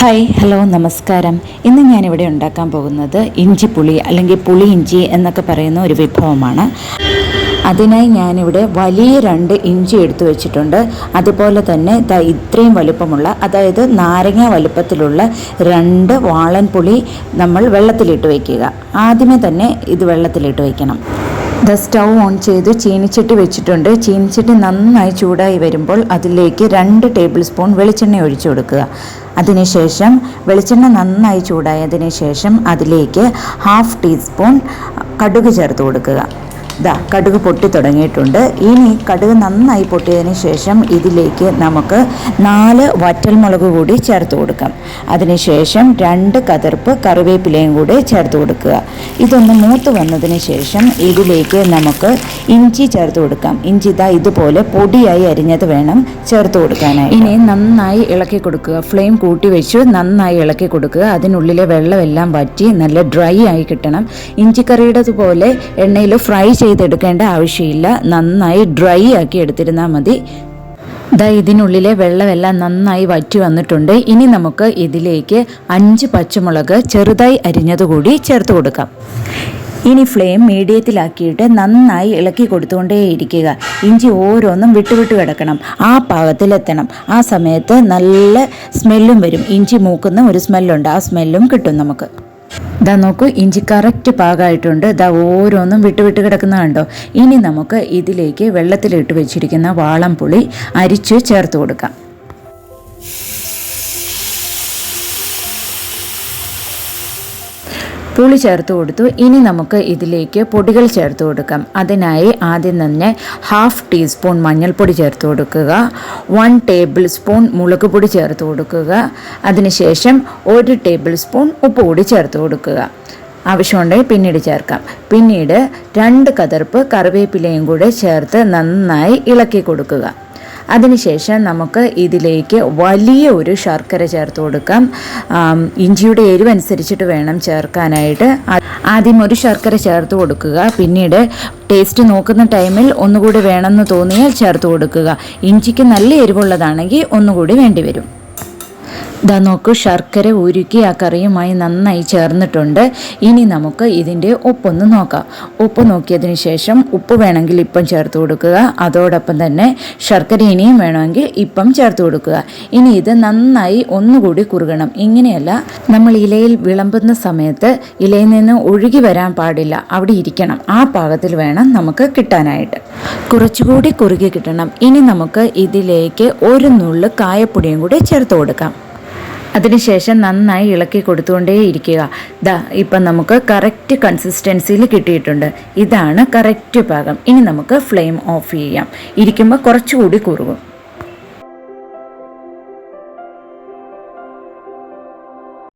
Hi hello നമസ്കാരം. ഇന്ന് ഞാനിവിടെ ഉണ്ടാക്കാൻ പോകുന്നത് ഇഞ്ചിപ്പുളി അല്ലെങ്കിൽ പുളി ഇഞ്ചി എന്നൊക്കെ പറയുന്ന ഒരു വിഭവമാണ്. അതിനായി ഞാനിവിടെ വലിയ 2 ഇഞ്ചി എടുത്തു വെച്ചിട്ടുണ്ട്. അതുപോലെ തന്നെ ഇത്രയും വലുപ്പമുള്ള, അതായത് നാരങ്ങ വലുപ്പത്തിലുള്ള 2 വാളൻപുളി നമ്മൾ വെള്ളത്തിലിട്ട് വയ്ക്കുക. ആദ്യമേ തന്നെ ഇത് വെള്ളത്തിലിട്ട് വയ്ക്കണം. സ്റ്റൗ ഓൺ ചെയ്ത് ചീനിച്ചട്ടി വെച്ചിട്ടുണ്ട്. ചീനിച്ചട്ടി നന്നായി ചൂടായി വരുമ്പോൾ അതിലേക്ക് 2 ടേബിൾ സ്പൂൺ വെളിച്ചെണ്ണ ഒഴിച്ചു കൊടുക്കുക. അതിനുശേഷം വെളിച്ചെണ്ണ നന്നായി ചൂടായതിനു ശേഷം അതിലേക്ക് 1/2 ടീസ്പൂൺ കടുക് ചേർത്ത് കൊടുക്കുക. കടുക് പൊട്ടി തുടങ്ങിയിട്ടുണ്ട്. ഇനി കടുക് നന്നായി പൊട്ടിയതിന് ശേഷം ഇതിലേക്ക് നമുക്ക് 4 വറ്റൽമുളക് കൂടി ചേർത്ത് കൊടുക്കാം. അതിനുശേഷം 2 കതിർപ്പ് കറിവേപ്പിലയും കൂടി ചേർത്ത് കൊടുക്കുക. ഇതൊന്ന് മൂത്ത് വന്നതിന് ശേഷം ഇതിലേക്ക് നമുക്ക് ഇഞ്ചി ചേർത്ത് കൊടുക്കാം. ഇഞ്ചി ഇതുപോലെ പൊടിയായി അരിഞ്ഞത് വേണം ചേർത്ത് കൊടുക്കാനായി. ഇനി നന്നായി ഇളക്കി കൊടുക്കുക. ഫ്ലെയിം കൂട്ടി വെച്ച് നന്നായി ഇളക്കി കൊടുക്കുക. അതിനുള്ളിലെ വെള്ളമെല്ലാം വറ്റി നല്ല ഡ്രൈ ആയി കിട്ടണം. ഇഞ്ചിക്കറിയുടെ പോലെ എണ്ണയിൽ ഫ്രൈ ചെയ്തെടുക്കേണ്ട ആവശ്യമില്ല. നന്നായി ഡ്രൈ ആക്കി എടുത്തിരുന്നാൽ മതി. ഇതിനുള്ളിലെ വെള്ളമെല്ലാം നന്നായി വറ്റി വന്നിട്ടുണ്ട്. ഇനി നമുക്ക് ഇതിലേക്ക് 5 പച്ചമുളക് ചെറുതായി അരിഞ്ഞതുകൂടി ചേർത്ത് കൊടുക്കാം. ഇനി ഫ്ലെയിം മീഡിയത്തിലാക്കിയിട്ട് നന്നായി ഇളക്കി കൊടുത്തുകൊണ്ടേയിരിക്കുക. ഇഞ്ചി ഓരോന്നും വിട്ടുവിട്ട് കിടക്കണം. ആ പാകത്തിലെത്തണം. ആ സമയത്ത് നല്ല സ്മെല്ലും വരും. ഇഞ്ചി മൂക്കുന്ന ഒരു സ്മെല്ലുണ്ട്. ആ സ്മെല്ലും കിട്ടും നമുക്ക്. നോക്കൂ, ഇഞ്ചി കറക്റ്റ് പാകമായിട്ടുണ്ട്. ഓരോന്നും വിട്ടുവിട്ട് കിടക്കുന്ന കണ്ടോ. ഇനി നമുക്ക് ഇതിലേക്ക് വെള്ളത്തിലിട്ട് വെച്ചിരിക്കുന്ന വാളൻപുളി അരിച്ച് ചേർത്ത് കൊടുക്കാം. പുളി ചേർത്ത് കൊടുത്തു. ഇനി നമുക്ക് ഇതിലേക്ക് പൊടികൾ ചേർത്ത് കൊടുക്കാം. അതിനായി ആദ്യം തന്നെ 1/2 ടീസ്പൂൺ മഞ്ഞൾപ്പൊടി ചേർത്ത് കൊടുക്കുക. 1 ടേബിൾ സ്പൂൺ മുളക് പൊടി ചേർത്ത് കൊടുക്കുക. അതിനുശേഷം 1 ടേബിൾ സ്പൂൺ ഉപ്പ് കൂടി ചേർത്ത് കൊടുക്കുക. ആവശ്യമുണ്ടെങ്കിൽ പിന്നീട് ചേർക്കാം. പിന്നീട് 2 കതിർപ്പ് കറിവേപ്പിലയും കൂടെ ചേർത്ത് നന്നായി ഇളക്കി കൊടുക്കുക. അതിനുശേഷം നമുക്ക് ഇതിലേക്ക് വലിയ ഒരു ശർക്കര ചേർത്ത് കൊടുക്കാം. ഇഞ്ചിയുടെ എരിവനുസരിച്ചിട്ട് വേണം ചേർക്കാനായിട്ട്. ആദ്യം ഒരു ശർക്കര ചേർത്ത് കൊടുക്കുക. പിന്നീട് ടേസ്റ്റ് നോക്കുന്ന ടൈമിൽ ഒന്നുകൂടി വേണമെന്ന് തോന്നിയാൽ ചേർത്ത് കൊടുക്കുക. ഇഞ്ചിക്ക് നല്ല എരിവുള്ളതാണെങ്കിൽ ഒന്നുകൂടി വേണ്ടി വരും. നോക്കൂ, ശർക്കര ഉരുക്കി ആ കറിയുമായി നന്നായി ചേർന്നിട്ടുണ്ട്. ഇനി നമുക്ക് ഇതിൻ്റെ ഉപ്പൊന്ന് നോക്കാം. ഉപ്പ് നോക്കിയതിന് ശേഷം ഉപ്പ് വേണമെങ്കിൽ ഇപ്പം ചേർത്ത് കൊടുക്കുക. അതോടൊപ്പം തന്നെ ശർക്കര ഇനിയും വേണമെങ്കിൽ ഇപ്പം ചേർത്ത് കൊടുക്കുക. ഇനി ഇത് നന്നായി ഒന്നുകൂടി കുറുകണം. ഇങ്ങനെയല്ല, നമ്മൾ ഇലയിൽ വിളമ്പുന്ന സമയത്ത് ഇലയിൽ നിന്ന് ഒഴുകി വരാൻ പാടില്ല. അവിടെ ഇരിക്കണം. ആ പാകത്തിൽ വേണം നമുക്ക് കിട്ടാനായിട്ട്. കുറച്ചുകൂടി കുറുകി കിട്ടണം. ഇനി നമുക്ക് ഇതിലേക്ക് 1 നുള്ള് കായപ്പൊടിയും കൂടി ചേർത്ത് കൊടുക്കാം. അതിനുശേഷം നന്നായി ഇളക്കി കൊടുത്തുകൊണ്ടേയിരിക്കുക. ഇപ്പം നമുക്ക് കറക്റ്റ് കൺസിസ്റ്റൻസിയിൽ കിട്ടിയിട്ടുണ്ട്. ഇതാണ് കറക്റ്റ് പാകം. ഇനി നമുക്ക് ഫ്ലെയിം ഓഫ് ചെയ്യാം. ഇരിക്കുമ്പോൾ കുറച്ചുകൂടി കുറുകും.